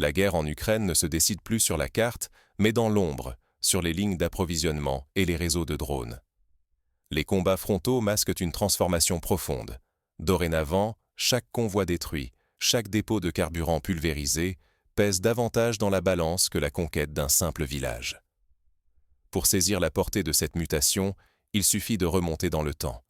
La guerre en Ukraine ne se décide plus sur la carte, mais dans l'ombre, sur les lignes d'approvisionnement et les réseaux de drones. Les combats frontaux masquent une transformation profonde. Dorénavant, chaque convoi détruit, chaque dépôt de carburant pulvérisé, pèse davantage dans la balance que la conquête d'un simple village. Pour saisir la portée de cette mutation, il suffit de remonter dans le temps.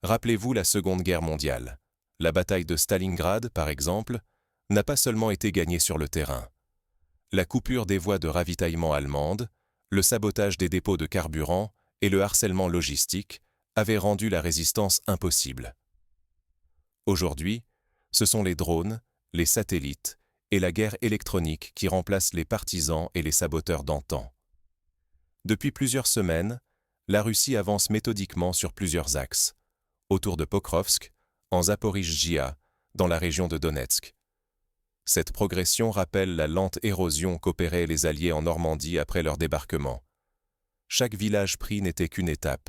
Rappelez-vous la Seconde Guerre mondiale. La bataille de Stalingrad, par exemple, n'a pas seulement été gagnée sur le terrain. La coupure des voies de ravitaillement allemandes, le sabotage des dépôts de carburant et le harcèlement logistique avaient rendu la résistance impossible. Aujourd'hui, ce sont les drones, les satellites et la guerre électronique qui remplacent les partisans et les saboteurs d'antan. Depuis plusieurs semaines, la Russie avance méthodiquement sur plusieurs axes, autour de Pokrovsk, en Zaporijjia, dans la région de Donetsk. Cette progression rappelle la lente érosion qu'opéraient les Alliés en Normandie après leur débarquement. Chaque village pris n'était qu'une étape,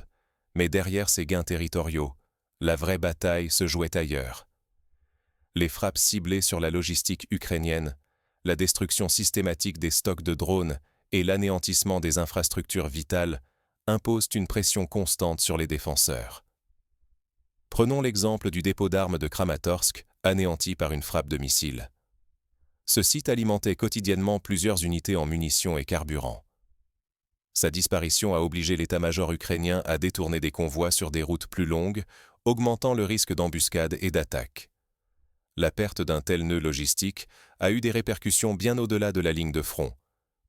mais derrière ces gains territoriaux, la vraie bataille se jouait ailleurs. Les frappes ciblées sur la logistique ukrainienne, la destruction systématique des stocks de drones et l'anéantissement des infrastructures vitales imposent une pression constante sur les défenseurs. Prenons l'exemple du dépôt d'armes de Kramatorsk, anéanti par une frappe de missiles. Ce site alimentait quotidiennement plusieurs unités en munitions et carburant. Sa disparition a obligé l'état-major ukrainien à détourner des convois sur des routes plus longues, augmentant le risque d'embuscade et d'attaque. La perte d'un tel nœud logistique a eu des répercussions bien au-delà de la ligne de front.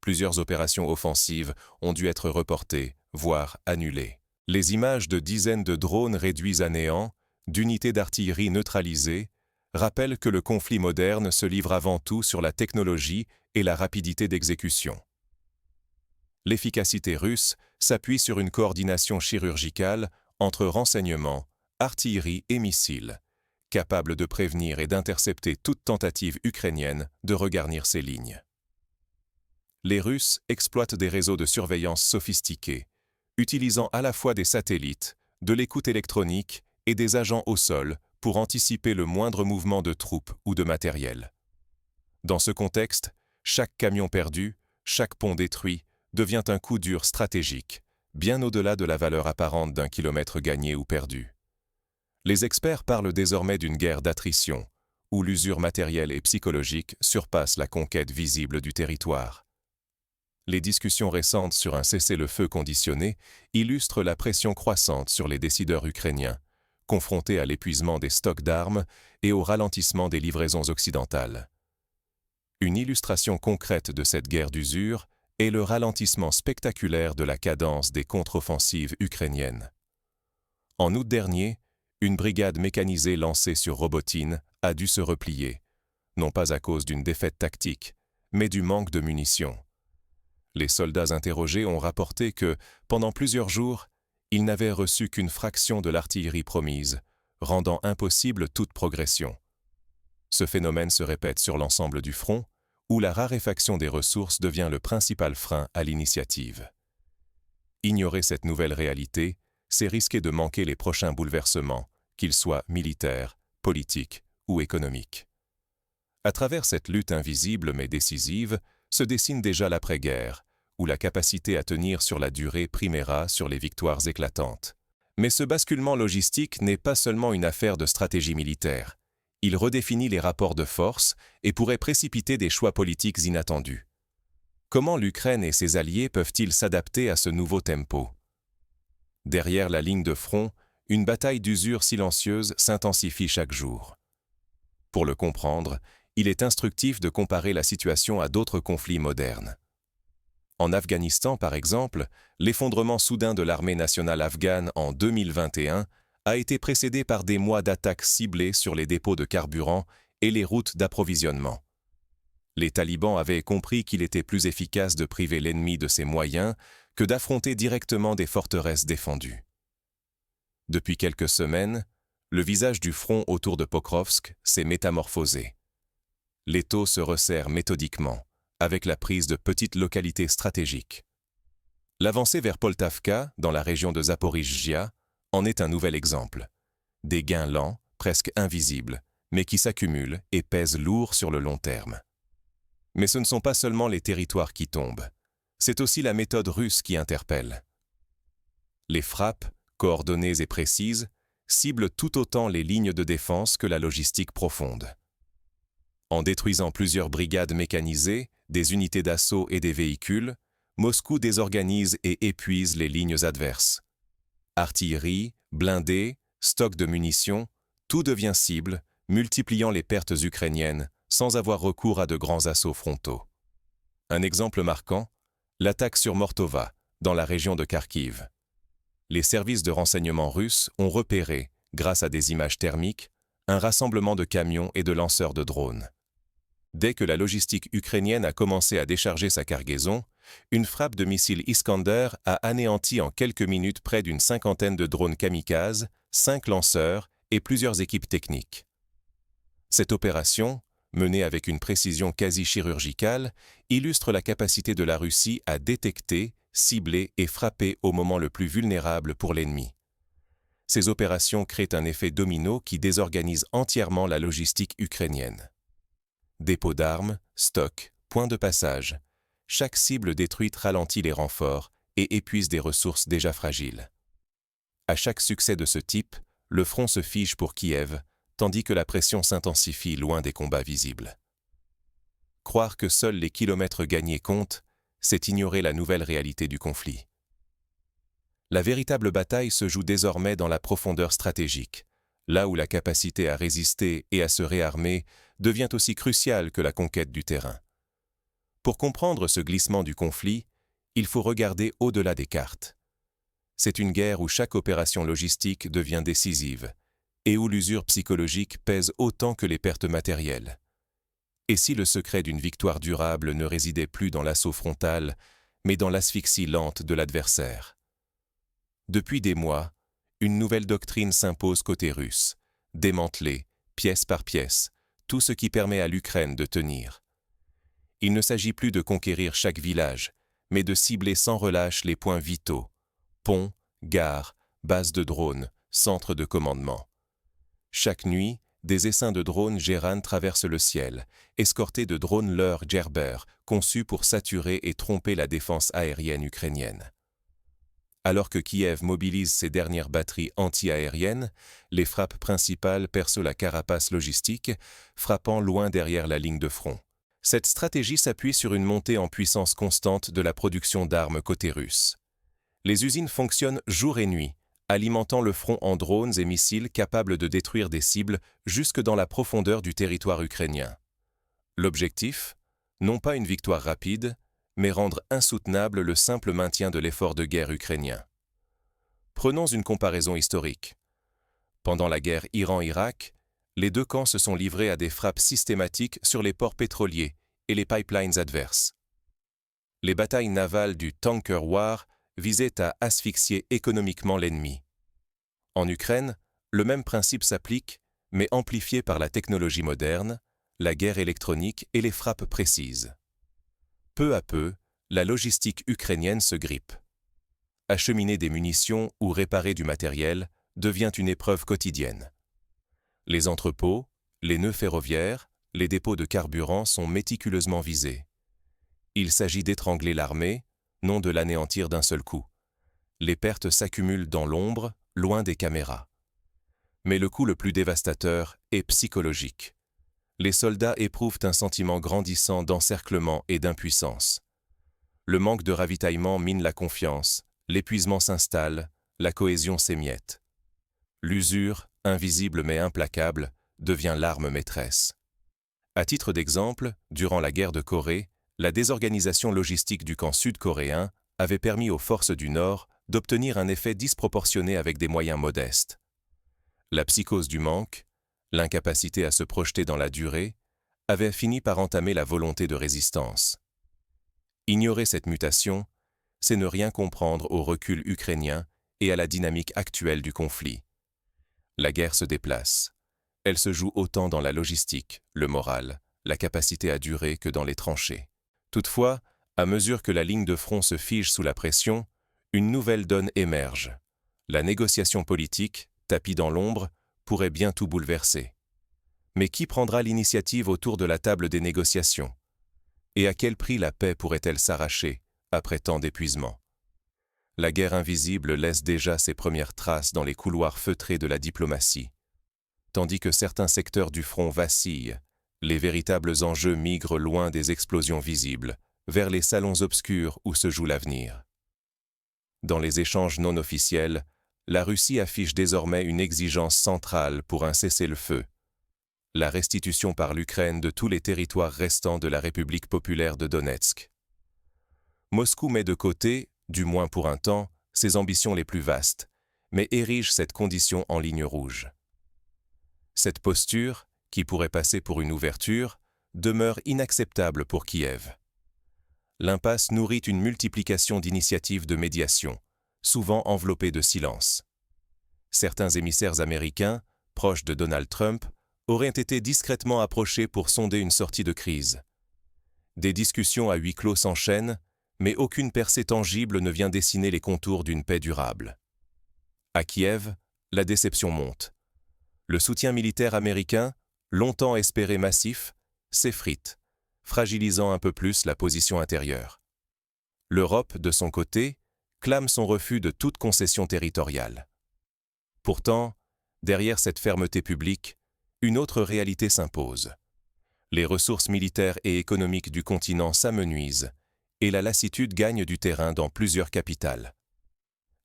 Plusieurs opérations offensives ont dû être reportées, voire annulées. Les images de dizaines de drones réduits à néant, d'unités d'artillerie neutralisées, rappellent que le conflit moderne se livre avant tout sur la technologie et la rapidité d'exécution. L'efficacité russe s'appuie sur une coordination chirurgicale entre renseignements, artillerie et missiles, capable de prévenir et d'intercepter toute tentative ukrainienne de regarnir ses lignes. Les Russes exploitent des réseaux de surveillance sophistiqués, utilisant à la fois des satellites, de l'écoute électronique et des agents au sol pour anticiper le moindre mouvement de troupes ou de matériel. Dans ce contexte, chaque camion perdu, chaque pont détruit, devient un coup dur stratégique, bien au-delà de la valeur apparente d'un kilomètre gagné ou perdu. Les experts parlent désormais d'une guerre d'attrition, où l'usure matérielle et psychologique surpasse la conquête visible du territoire. Les discussions récentes sur un cessez-le-feu conditionné illustrent la pression croissante sur les décideurs ukrainiens, confrontés à l'épuisement des stocks d'armes et au ralentissement des livraisons occidentales. Une illustration concrète de cette guerre d'usure est le ralentissement spectaculaire de la cadence des contre-offensives ukrainiennes. En août dernier, une brigade mécanisée lancée sur Robotine a dû se replier, non pas à cause d'une défaite tactique, mais du manque de munitions. Les soldats interrogés ont rapporté que, pendant plusieurs jours, ils n'avaient reçu qu'une fraction de l'artillerie promise, rendant impossible toute progression. Ce phénomène se répète sur l'ensemble du front, où la raréfaction des ressources devient le principal frein à l'initiative. Ignorer cette nouvelle réalité, c'est risquer de manquer les prochains bouleversements, qu'ils soient militaires, politiques ou économiques. À travers cette lutte invisible mais décisive, se dessine déjà l'après-guerre, où la capacité à tenir sur la durée primera sur les victoires éclatantes. Mais ce basculement logistique n'est pas seulement une affaire de stratégie militaire. Il redéfinit les rapports de force et pourrait précipiter des choix politiques inattendus. Comment l'Ukraine et ses alliés peuvent-ils s'adapter à ce nouveau tempo? Derrière la ligne de front, une bataille d'usure silencieuse s'intensifie chaque jour. Pour le comprendre, il est instructif de comparer la situation à d'autres conflits modernes. En Afghanistan, par exemple, l'effondrement soudain de l'armée nationale afghane en 2021 a été précédé par des mois d'attaques ciblées sur les dépôts de carburant et les routes d'approvisionnement. Les talibans avaient compris qu'il était plus efficace de priver l'ennemi de ses moyens que d'affronter directement des forteresses défendues. Depuis quelques semaines, le visage du front autour de Pokrovsk s'est métamorphosé. L'étau se resserre méthodiquement, avec la prise de petites localités stratégiques. L'avancée vers Poltavka, dans la région de Zaporijjia, en est un nouvel exemple. Des gains lents, presque invisibles, mais qui s'accumulent et pèsent lourd sur le long terme. Mais ce ne sont pas seulement les territoires qui tombent. C'est aussi la méthode russe qui interpelle. Les frappes, coordonnées et précises, ciblent tout autant les lignes de défense que la logistique profonde. En détruisant plusieurs brigades mécanisées, des unités d'assaut et des véhicules, Moscou désorganise et épuise les lignes adverses. Artillerie, blindés, stocks de munitions, tout devient cible, multipliant les pertes ukrainiennes sans avoir recours à de grands assauts frontaux. Un exemple marquant, l'attaque sur Mortova, dans la région de Kharkiv. Les services de renseignement russes ont repéré, grâce à des images thermiques, un rassemblement de camions et de lanceurs de drones. Dès que la logistique ukrainienne a commencé à décharger sa cargaison, une frappe de missiles Iskander a anéanti en quelques minutes près d'une cinquantaine de drones kamikazes, 5 lanceurs et plusieurs équipes techniques. Cette opération, menée avec une précision quasi chirurgicale, illustre la capacité de la Russie à détecter, cibler et frapper au moment le plus vulnérable pour l'ennemi. Ces opérations créent un effet domino qui désorganise entièrement la logistique ukrainienne. Dépôts d'armes, stocks, points de passage. Chaque cible détruite ralentit les renforts et épuise des ressources déjà fragiles. À chaque succès de ce type, le front se fige pour Kiev, tandis que la pression s'intensifie loin des combats visibles. Croire que seuls les kilomètres gagnés comptent, c'est ignorer la nouvelle réalité du conflit. La véritable bataille se joue désormais dans la profondeur stratégique, là où la capacité à résister et à se réarmer devient aussi cruciale que la conquête du terrain. Pour comprendre ce glissement du conflit, il faut regarder au-delà des cartes. C'est une guerre où chaque opération logistique devient décisive, et où l'usure psychologique pèse autant que les pertes matérielles. Et si le secret d'une victoire durable ne résidait plus dans l'assaut frontal, mais dans l'asphyxie lente de l'adversaire? Depuis des mois, une nouvelle doctrine s'impose côté russe, démanteler, pièce par pièce, tout ce qui permet à l'Ukraine de tenir. Il ne s'agit plus de conquérir chaque village, mais de cibler sans relâche les points vitaux, ponts, gares, bases de drones, centres de commandement. Chaque nuit, des essaims de drones Geran traversent le ciel, escortés de drones Leur Gerber, conçus pour saturer et tromper la défense aérienne ukrainienne. Alors que Kiev mobilise ses dernières batteries anti-aériennes, les frappes principales percent la carapace logistique, frappant loin derrière la ligne de front. Cette stratégie s'appuie sur une montée en puissance constante de la production d'armes côté russe. Les usines fonctionnent jour et nuit, alimentant le front en drones et missiles capables de détruire des cibles jusque dans la profondeur du territoire ukrainien. L'objectif ? Non pas une victoire rapide, mais rendre insoutenable le simple maintien de l'effort de guerre ukrainien. Prenons une comparaison historique. Pendant la guerre Iran-Irak, les deux camps se sont livrés à des frappes systématiques sur les ports pétroliers et les pipelines adverses. Les batailles navales du Tanker War visaient à asphyxier économiquement l'ennemi. En Ukraine, le même principe s'applique, mais amplifié par la technologie moderne, la guerre électronique et les frappes précises. Peu à peu, la logistique ukrainienne se grippe. Acheminer des munitions ou réparer du matériel devient une épreuve quotidienne. Les entrepôts, les nœuds ferroviaires, les dépôts de carburant sont méticuleusement visés. Il s'agit d'étrangler l'armée, non de l'anéantir d'un seul coup. Les pertes s'accumulent dans l'ombre, loin des caméras. Mais le coup le plus dévastateur est psychologique. Les soldats éprouvent un sentiment grandissant d'encerclement et d'impuissance. Le manque de ravitaillement mine la confiance, l'épuisement s'installe, la cohésion s'émiette. L'usure, invisible mais implacable, devient l'arme maîtresse. À titre d'exemple, durant la guerre de Corée, la désorganisation logistique du camp sud-coréen avait permis aux forces du Nord d'obtenir un effet disproportionné avec des moyens modestes. La psychose du manque, l'incapacité à se projeter dans la durée, avait fini par entamer la volonté de résistance. Ignorer cette mutation, c'est ne rien comprendre au recul ukrainien et à la dynamique actuelle du conflit. La guerre se déplace. Elle se joue autant dans la logistique, le moral, la capacité à durer que dans les tranchées. Toutefois, à mesure que la ligne de front se fige sous la pression, une nouvelle donne émerge. La négociation politique, tapie dans l'ombre, pourrait bien tout bouleverser. Mais qui prendra l'initiative autour de la table des négociations? Et à quel prix la paix pourrait-elle s'arracher, après tant d'épuisement? La guerre invisible laisse déjà ses premières traces dans les couloirs feutrés de la diplomatie. Tandis que certains secteurs du front vacillent, les véritables enjeux migrent loin des explosions visibles, vers les salons obscurs où se joue l'avenir. Dans les échanges non officiels, la Russie affiche désormais une exigence centrale pour un cessez-le-feu: la restitution par l'Ukraine de tous les territoires restants de la République populaire de Donetsk. Moscou met de côté, du moins pour un temps, ses ambitions les plus vastes, mais érige cette condition en ligne rouge. Cette posture, qui pourrait passer pour une ouverture, demeure inacceptable pour Kiev. L'impasse nourrit une multiplication d'initiatives de médiation, souvent enveloppées de silence. Certains émissaires américains, proches de Donald Trump, auraient été discrètement approchés pour sonder une sortie de crise. Des discussions à huis clos s'enchaînent, mais aucune percée tangible ne vient dessiner les contours d'une paix durable. À Kiev, la déception monte. Le soutien militaire américain, longtemps espéré massif, s'effrite, fragilisant un peu plus la position intérieure. L'Europe, de son côté, clame son refus de toute concession territoriale. Pourtant, derrière cette fermeté publique, une autre réalité s'impose. Les ressources militaires et économiques du continent s'amenuisent, et la lassitude gagne du terrain dans plusieurs capitales.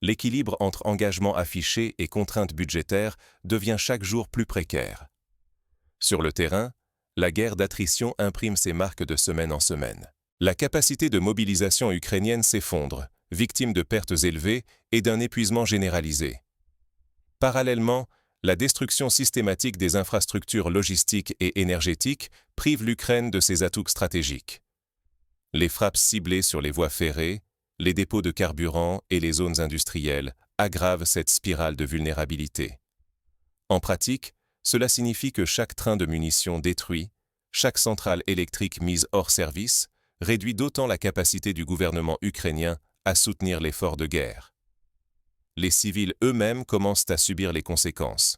L'équilibre entre engagement affiché et contraintes budgétaires devient chaque jour plus précaire. Sur le terrain, la guerre d'attrition imprime ses marques de semaine en semaine. La capacité de mobilisation ukrainienne s'effondre, victime de pertes élevées et d'un épuisement généralisé. Parallèlement, la destruction systématique des infrastructures logistiques et énergétiques prive l'Ukraine de ses atouts stratégiques. Les frappes ciblées sur les voies ferrées, les dépôts de carburant et les zones industrielles aggravent cette spirale de vulnérabilité. En pratique, cela signifie que chaque train de munitions détruit, chaque centrale électrique mise hors service, réduit d'autant la capacité du gouvernement ukrainien à soutenir l'effort de guerre. Les civils eux-mêmes commencent à subir les conséquences: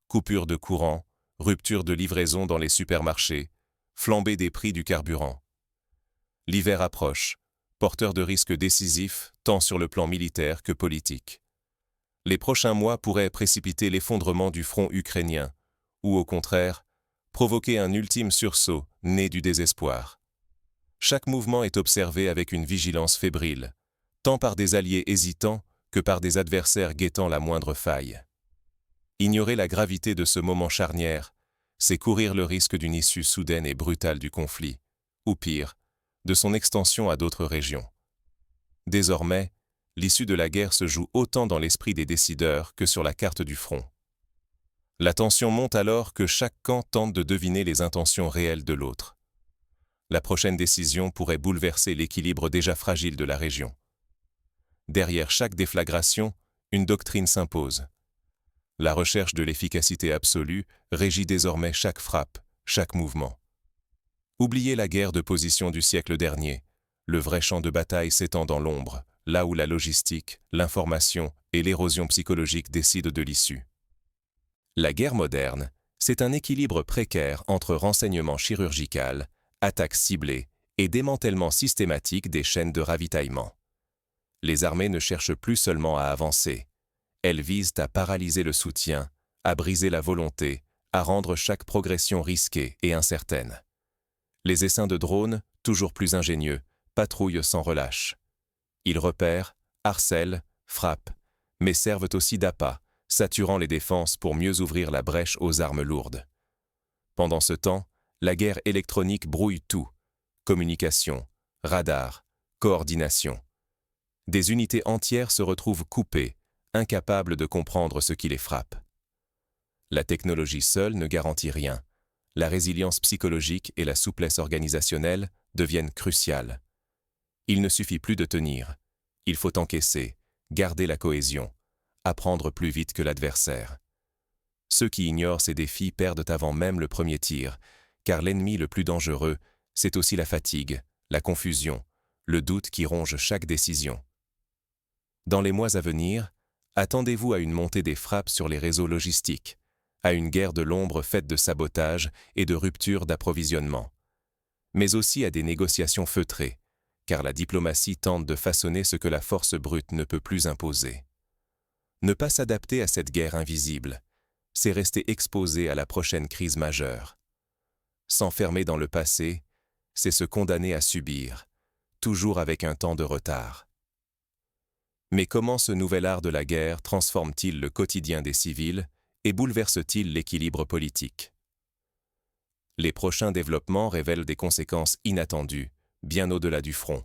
coupures de courant, rupture de livraison dans les supermarchés, flambée des prix du carburant. L'hiver approche, porteur de risques décisifs tant sur le plan militaire que politique. Les prochains mois pourraient précipiter l'effondrement du front ukrainien, ou au contraire, provoquer un ultime sursaut né du désespoir. Chaque mouvement est observé avec une vigilance fébrile, tant par des alliés hésitants que par des adversaires guettant la moindre faille. Ignorer la gravité de ce moment charnière, c'est courir le risque d'une issue soudaine et brutale du conflit, ou pire, de son extension à d'autres régions. Désormais, l'issue de la guerre se joue autant dans l'esprit des décideurs que sur la carte du front. La tension monte alors que chaque camp tente de deviner les intentions réelles de l'autre. La prochaine décision pourrait bouleverser l'équilibre déjà fragile de la région. Derrière chaque déflagration, une doctrine s'impose. La recherche de l'efficacité absolue régit désormais chaque frappe, chaque mouvement. Oubliez la guerre de position du siècle dernier. Le vrai champ de bataille s'étend dans l'ombre, là où la logistique, l'information et l'érosion psychologique décident de l'issue. La guerre moderne, c'est un équilibre précaire entre renseignement chirurgical, attaques ciblées et démantèlement systématique des chaînes de ravitaillement. Les armées ne cherchent plus seulement à avancer. Elles visent à paralyser le soutien, à briser la volonté, à rendre chaque progression risquée et incertaine. Les essaims de drones, toujours plus ingénieux, patrouillent sans relâche. Ils repèrent, harcèlent, frappent, mais servent aussi d'appât, saturant les défenses pour mieux ouvrir la brèche aux armes lourdes. Pendant ce temps, la guerre électronique brouille tout: communication, radar, coordination. Des unités entières se retrouvent coupées, incapables de comprendre ce qui les frappe. La technologie seule ne garantit rien. La résilience psychologique et la souplesse organisationnelle deviennent cruciales. Il ne suffit plus de tenir. Il faut encaisser, garder la cohésion, apprendre plus vite que l'adversaire. Ceux qui ignorent ces défis perdent avant même le premier tir, car l'ennemi le plus dangereux, c'est aussi la fatigue, la confusion, le doute qui ronge chaque décision. Dans les mois à venir, attendez-vous à une montée des frappes sur les réseaux logistiques, à une guerre de l'ombre faite de sabotage et de rupture d'approvisionnement. mais aussi à des négociations feutrées, car la diplomatie tente de façonner ce que la force brute ne peut plus imposer. Ne pas s'adapter à cette guerre invisible, c'est rester exposé à la prochaine crise majeure. S'enfermer dans le passé, c'est se condamner à subir, toujours avec un temps de retard. Mais comment ce nouvel art de la guerre transforme-t-il le quotidien des civils et bouleverse-t-il l'équilibre politique? Les prochains développements révèlent des conséquences inattendues, bien au-delà du front.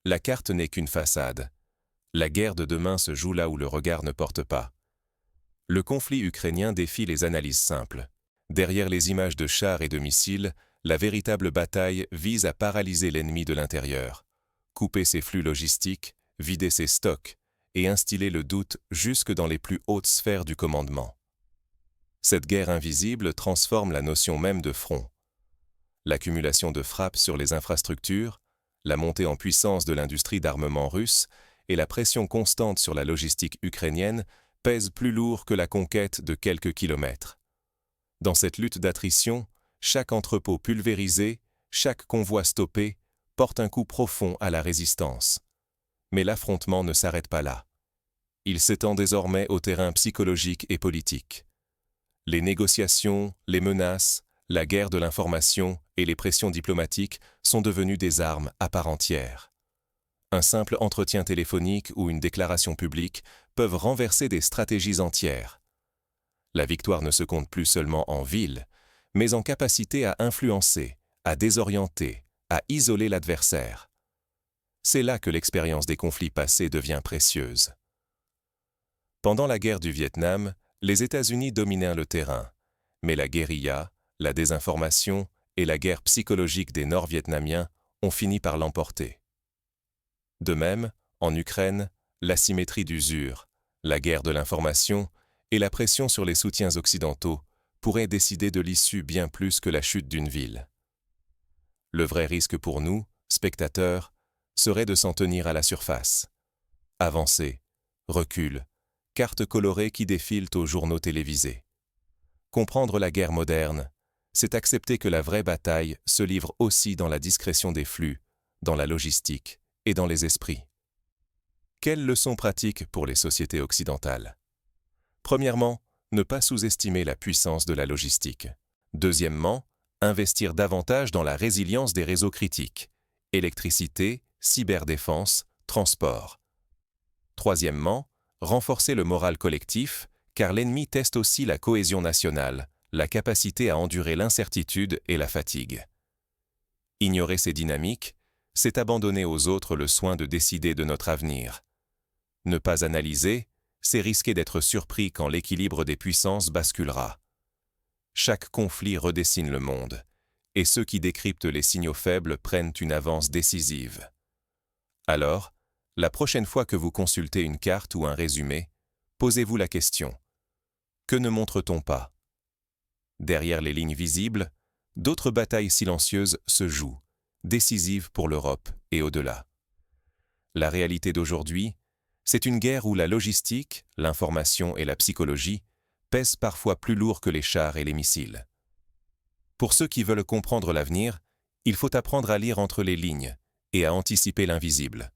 La carte n'est qu'une façade. La guerre de demain se joue là où le regard ne porte pas. Le conflit ukrainien défie les analyses simples. Derrière les images de chars et de missiles, la véritable bataille vise à paralyser l'ennemi de l'intérieur, couper ses flux logistiques, vider ses stocks et instiller le doute jusque dans les plus hautes sphères du commandement. Cette guerre invisible transforme la notion même de front. L'accumulation de frappes sur les infrastructures, la montée en puissance de l'industrie d'armement russe et la pression constante sur la logistique ukrainienne pèsent plus lourd que la conquête de quelques kilomètres. Dans cette lutte d'attrition, chaque entrepôt pulvérisé, chaque convoi stoppé, porte un coup profond à la résistance. Mais l'affrontement ne s'arrête pas là. Il s'étend désormais au terrain psychologique et politique. Les négociations, les menaces, la guerre de l'information et les pressions diplomatiques sont devenues des armes à part entière. Un simple entretien téléphonique ou une déclaration publique peuvent renverser des stratégies entières. La victoire ne se compte plus seulement en ville, mais en capacité à influencer, à désorienter, à isoler l'adversaire. C'est là que l'expérience des conflits passés devient précieuse. Pendant la guerre du Vietnam, les États-Unis dominèrent le terrain, mais la guérilla, la désinformation et la guerre psychologique des Nord-Vietnamiens ont fini par l'emporter. De même, en Ukraine, l'asymétrie d'usure, la guerre de l'information et la pression sur les soutiens occidentaux pourraient décider de l'issue bien plus que la chute d'une ville. Le vrai risque pour nous, spectateurs, serait de s'en tenir à la surface. Avancée, recul, cartes colorées qui défilent aux journaux télévisés. Comprendre la guerre moderne, c'est accepter que la vraie bataille se livre aussi dans la discrétion des flux, dans la logistique et dans les esprits. Quelles leçons pratiques pour les sociétés occidentales? Premièrement, ne pas sous-estimer la puissance de la logistique. Deuxièmement, investir davantage dans la résilience des réseaux critiques, électricité, cyberdéfense, transport. Troisièmement, renforcer le moral collectif, car l'ennemi teste aussi la cohésion nationale, la capacité à endurer l'incertitude et la fatigue. Ignorer ces dynamiques, c'est abandonner aux autres le soin de décider de notre avenir. Ne pas analyser, c'est risquer d'être surpris quand l'équilibre des puissances basculera. Chaque conflit redessine le monde, et ceux qui décryptent les signaux faibles prennent une avance décisive. Alors, la prochaine fois que vous consultez une carte ou un résumé, posez-vous la question: que ne montre-t-on pas? Derrière les lignes visibles, d'autres batailles silencieuses se jouent, décisives pour l'Europe et au-delà. La réalité d'aujourd'hui, c'est une guerre où la logistique, l'information et la psychologie pèsent parfois plus lourd que les chars et les missiles. Pour ceux qui veulent comprendre l'avenir, il faut apprendre à lire entre les lignes et à anticiper l'invisible.